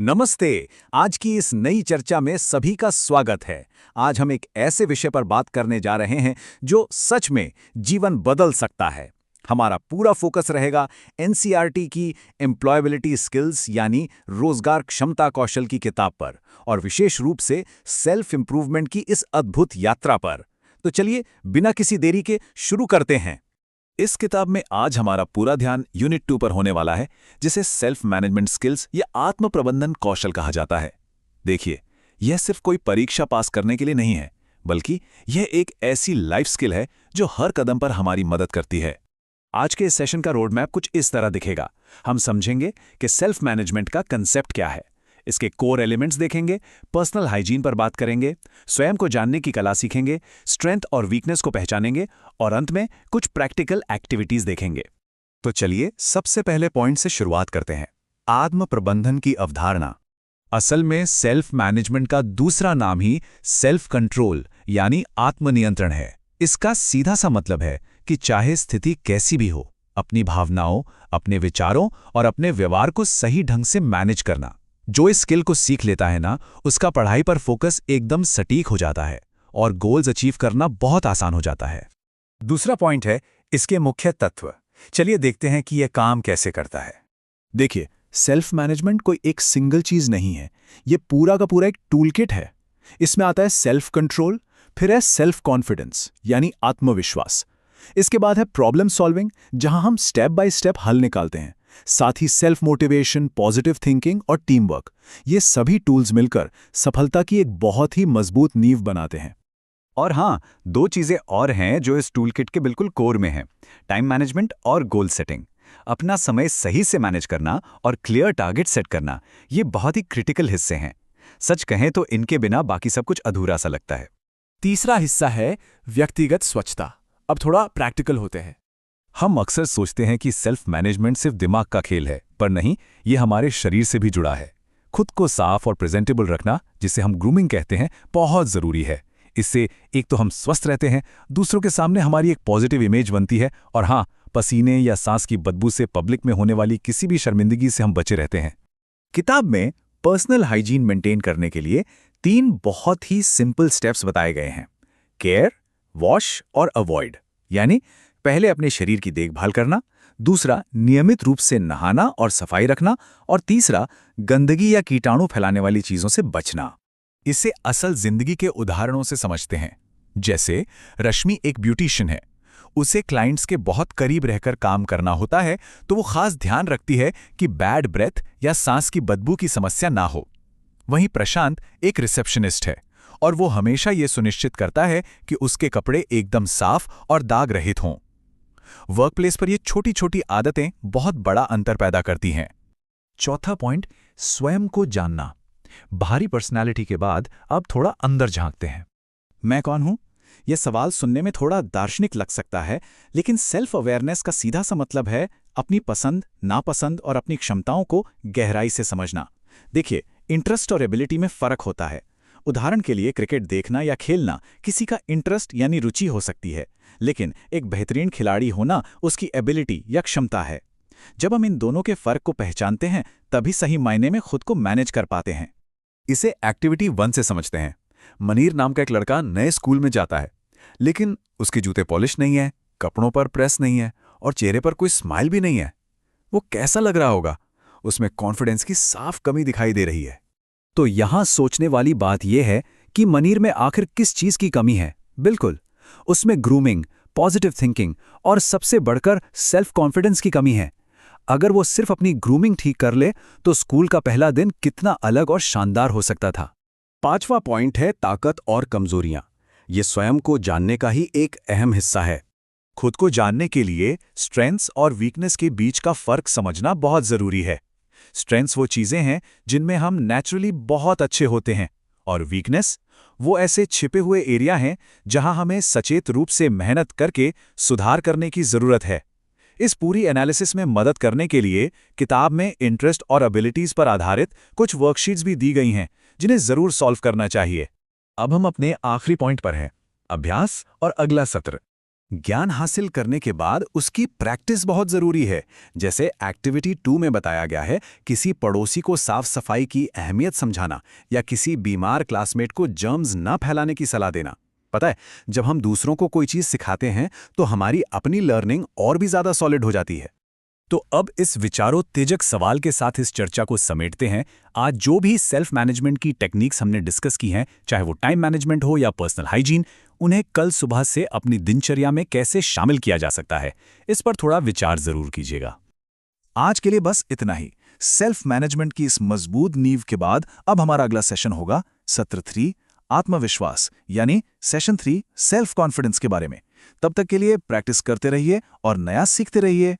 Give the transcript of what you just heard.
नमस्ते। आज की इस नई चर्चा में सभी का स्वागत है। आज हम एक ऐसे विषय पर बात करने जा रहे हैं जो सच में जीवन बदल सकता है। हमारा पूरा फोकस रहेगा एनसीईआरटी की एम्प्लॉयबिलिटी स्किल्स यानी रोजगार क्षमता कौशल की किताब पर और विशेष रूप से सेल्फ इंप्रूवमेंट की इस अद्भुत यात्रा पर। तो चलिए बिना किसी देरी के शुरू करते हैं। इस किताब में आज हमारा पूरा ध्यान यूनिट 2 पर होने वाला है, जिसे सेल्फ मैनेजमेंट स्किल्स या आत्म प्रबंधन कौशल कहा जाता है। देखिए, यह सिर्फ कोई परीक्षा पास करने के लिए नहीं है, बल्कि यह एक ऐसी लाइफ स्किल है जो हर कदम पर हमारी मदद करती है। आज के इस सेशन का रोड मैप कुछ इस तरह दिखेगा। हम समझेंगे कि सेल्फ मैनेजमेंट का कंसेप्ट क्या है, इसके कोर एलिमेंट्स देखेंगे, पर्सनल हाइजीन पर बात करेंगे, स्वयं को जानने की कला सीखेंगे, स्ट्रेंथ और वीकनेस को पहचानेंगे और अंत में कुछ प्रैक्टिकल एक्टिविटीज देखेंगे। तो चलिए सबसे पहले पॉइंट से शुरुआत करते हैं, आत्म प्रबंधन की अवधारणा। असल में सेल्फ मैनेजमेंट का दूसरा नाम ही सेल्फ कंट्रोल यानी आत्मनियंत्रण है। इसका सीधा सा मतलब है कि चाहे स्थिति कैसी भी हो, अपनी भावनाओं, अपने विचारों और अपने व्यवहार को सही ढंग से मैनेज करना। जो इस स्किल को सीख लेता है ना, उसका पढ़ाई पर फोकस एकदम सटीक हो जाता है और गोल्स अचीव करना बहुत आसान हो जाता है। दूसरा पॉइंट है इसके मुख्य तत्व। चलिए देखते हैं कि यह काम कैसे करता है। देखिए, सेल्फ मैनेजमेंट कोई एक सिंगल चीज नहीं है, यह पूरा का पूरा एक टूलकिट है। इसमें आता है सेल्फ कंट्रोल, फिर है सेल्फ कॉन्फिडेंस यानी आत्मविश्वास। इसके बाद है प्रॉब्लम सॉल्विंग, जहां हम स्टेप बाय स्टेप हल निकालते हैं। साथ ही सेल्फ मोटिवेशन, पॉजिटिव थिंकिंग और टीम वर्क, ये सभी टूल्स मिलकर सफलता की एक बहुत ही मजबूत नींव बनाते हैं। और हाँ, दो चीजें और हैं जो इस टूलकिट के बिल्कुल कोर में हैं, टाइम मैनेजमेंट और गोल सेटिंग। अपना समय सही से मैनेज करना और क्लियर टारगेट सेट करना, ये बहुत ही क्रिटिकल हिस्से हैं। सच कहें तो इनके बिना बाकी सब कुछ अधूरा सा लगता है। तीसरा हिस्सा है व्यक्तिगत स्वच्छता। अब थोड़ा प्रैक्टिकल होते हैं। हम अक्सर सोचते हैं कि सेल्फ मैनेजमेंट सिर्फ दिमाग का खेल है, पर नहीं, ये हमारे शरीर से भी जुड़ा है। खुद को साफ और प्रेजेंटेबल रखना, जिसे हम ग्रूमिंग कहते हैं, बहुत जरूरी है। इससे एक तो हम स्वस्थ रहते हैं, दूसरों के सामने हमारी एक पॉजिटिव इमेज बनती है, और हाँ, पसीने या सांस की बदबू से पब्लिक में होने वाली किसी भी शर्मिंदगी से हम बचे रहते हैं। किताब में पर्सनल हाइजीन मेंटेन करने के लिए 3 बहुत ही सिंपल स्टेप्स बताए गए हैं: केयर, वॉश और अवॉइड। यानी पहले अपने शरीर की देखभाल करना, दूसरा नियमित रूप से नहाना और सफाई रखना, और तीसरा गंदगी या कीटाणु फैलाने वाली चीजों से बचना। इसे असल जिंदगी के उदाहरणों से समझते हैं। जैसे रश्मि एक ब्यूटिशियन है, उसे क्लाइंट्स के बहुत करीब रहकर काम करना होता है, तो वो खास ध्यान रखती है कि बैड ब्रेथ या सांस की बदबू की समस्या ना हो। वहीं प्रशांत एक रिसेप्शनिस्ट है और वो हमेशा ये सुनिश्चित करता है कि उसके कपड़े एकदम साफ और दाग रहित हों। वर्कप्लेस पर ये छोटी छोटी आदतें बहुत बड़ा अंतर पैदा करती हैं। चौथा पॉइंट, स्वयं को जानना। बाहरी पर्सनालिटी के बाद अब थोड़ा अंदर झांकते हैं। मैं कौन हूं? यह सवाल सुनने में थोड़ा दार्शनिक लग सकता है, लेकिन सेल्फ अवेयरनेस का सीधा सा मतलब है अपनी पसंद, नापसंद और अपनी क्षमताओं को गहराई से समझना। देखिए, इंटरेस्ट और एबिलिटी में फर्क होता है। उदाहरण के लिए क्रिकेट देखना या खेलना किसी का इंटरेस्ट यानी रुचि हो सकती है, लेकिन एक बेहतरीन खिलाड़ी होना उसकी एबिलिटी या क्षमता है। जब हम इन दोनों के फर्क को पहचानते हैं, तभी सही मायने में खुद को मैनेज कर पाते हैं। इसे एक्टिविटी 1 से समझते हैं। मनीर नाम का एक लड़का नए स्कूल में जाता है, लेकिन उसके जूते पॉलिश नहीं है, कपड़ों पर प्रेस नहीं है और चेहरे पर कोई स्माइल भी नहीं है। वो कैसा लग रहा होगा? उसमें कॉन्फिडेंस की साफ कमी दिखाई दे रही है। तो यहां सोचने वाली बात यह है कि मनीर में आखिर किस चीज की कमी है। बिल्कुल, उसमें ग्रूमिंग, पॉजिटिव थिंकिंग और सबसे बढ़कर सेल्फ कॉन्फिडेंस की कमी है। अगर वो सिर्फ अपनी ग्रूमिंग ठीक कर ले, तो स्कूल का पहला दिन कितना अलग और शानदार हो सकता था। 5वां पॉइंट है ताकत और कमजोरियां। ये स्वयं को जानने का ही एक अहम हिस्सा है। खुद को जानने के लिए स्ट्रेंथ्स और वीकनेस के बीच का फर्क समझना बहुत जरूरी है। स्ट्रेंथ्स वो चीजें हैं जिनमें हम नेचुरली बहुत अच्छे होते हैं, और वीकनेस वो ऐसे छिपे हुए एरिया हैं जहां हमें सचेत रूप से मेहनत करके सुधार करने की जरूरत है। इस पूरी एनालिसिस में मदद करने के लिए किताब में इंटरेस्ट और एबिलिटीज पर आधारित कुछ वर्कशीट्स भी दी गई हैं, जिन्हें जरूर सॉल्व करना चाहिए। अब हम अपने आखिरी पॉइंट पर हैं, अभ्यास और अगला सत्र। ज्ञान हासिल करने के बाद उसकी प्रैक्टिस बहुत ज़रूरी है। जैसे एक्टिविटी 2 में बताया गया है, किसी पड़ोसी को साफ सफाई की अहमियत समझाना या किसी बीमार क्लासमेट को जर्म्स न फैलाने की सलाह देना। पता है, जब हम दूसरों को कोई चीज़ सिखाते हैं तो हमारी अपनी लर्निंग और भी ज़्यादा सॉलिड हो जाती है। तो अब इस विचारोत्तेजक सवाल के साथ इस चर्चा को समेटते हैं। आज जो भी सेल्फ मैनेजमेंट की टेक्निक्स हमने डिस्कस की हैं, चाहे वो टाइम मैनेजमेंट हो या पर्सनल हाइजीन, उन्हें कल सुबह से अपनी दिनचर्या में कैसे शामिल किया जा सकता है, इस पर थोड़ा विचार जरूर कीजिएगा। आज के लिए बस इतना ही। सेल्फ मैनेजमेंट की इस मजबूत नींव के बाद अब हमारा अगला सेशन होगा सत्र 3 आत्मविश्वास, यानी सेशन 3 सेल्फ कॉन्फिडेंस के बारे में। तब तक के लिए प्रैक्टिस करते रहिए और नया सीखते रहिए।